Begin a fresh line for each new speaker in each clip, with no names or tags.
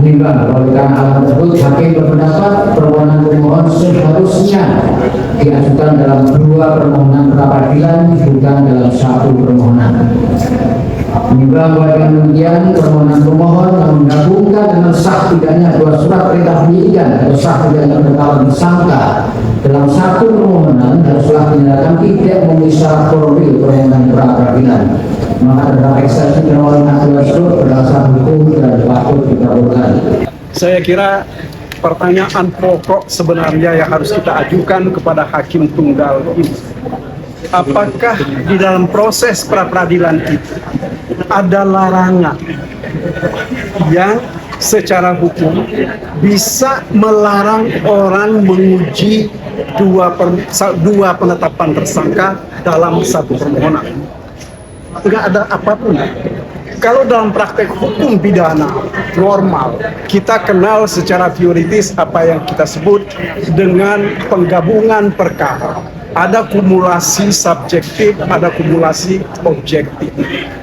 menimbang bahwa karena alat tersebut hakim berpendapat permohonan pemohon seharusnya diajukan dalam dua permohonan pra-peradilan bukan dalam satu permohonan. Menimbang bahwa dengan demikian permohonan pemohon yang menggabungkan dengan sah tidaknya dua surat perintah penyidikan atau sah tidaknya penetapan tersangka dalam satu permohonan haruslah dinyatakan tidak memenuhi syarat formil permohonan pra-peradilan. Maka terdapat eksepsi permohonan tersebut berdasar hukum dan patut dikabulkan.
Saya kira pertanyaan pokok sebenarnya yang harus kita ajukan kepada hakim tunggal ini, apakah di dalam proses pra-peradilan itu ada larangan yang secara hukum bisa melarang orang menguji dua penetapan tersangka dalam satu permohonan? Tidak ada apapun. Kalau dalam praktek hukum pidana normal, kita kenal secara teoritis apa yang kita sebut dengan penggabungan perkara. Ada kumulasi subjektif, ada kumulasi objektif.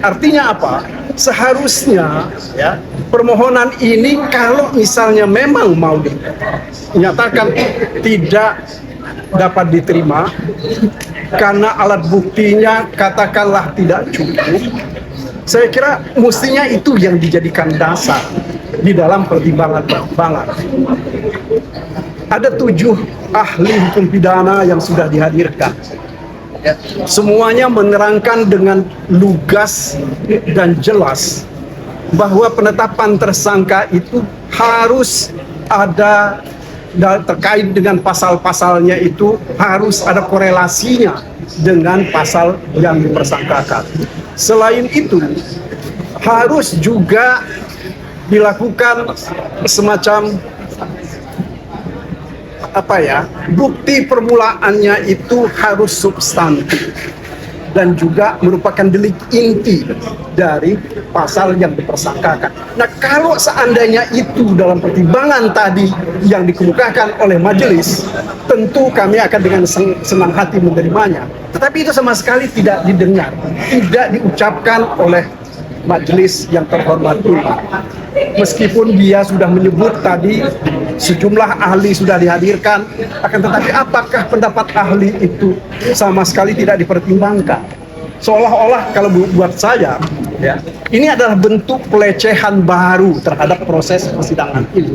Artinya apa? Seharusnya ya, permohonan ini kalau misalnya memang mau dinyatakan tidak dapat diterima karena alat buktinya katakanlah tidak cukup, saya kira mestinya itu yang dijadikan dasar di dalam pertimbangan-pertimbangan. Ada 7 ahli hukum pidana yang sudah dihadirkan. Semuanya menerangkan dengan lugas dan jelas bahwa penetapan tersangka itu harus ada terkait dengan pasal-pasalnya, itu harus ada korelasinya dengan pasal yang dipersangkakan. Selain itu, harus juga dilakukan semacam bukti permulaannya itu harus substantif dan juga merupakan delik inti dari pasal yang dipersangkakan. Nah, kalau seandainya itu dalam pertimbangan tadi yang dikemukakan oleh majelis, tentu kami akan dengan senang hati menerimanya. Tetapi itu sama sekali tidak didengar, tidak diucapkan oleh majelis yang terhormat ini. Meskipun dia sudah menyebut tadi sejumlah ahli sudah dihadirkan, akan tetapi apakah pendapat ahli itu sama sekali tidak dipertimbangkan? Seolah-olah kalau buat saya, ya, ini adalah bentuk pelecehan baru terhadap proses persidangan ini.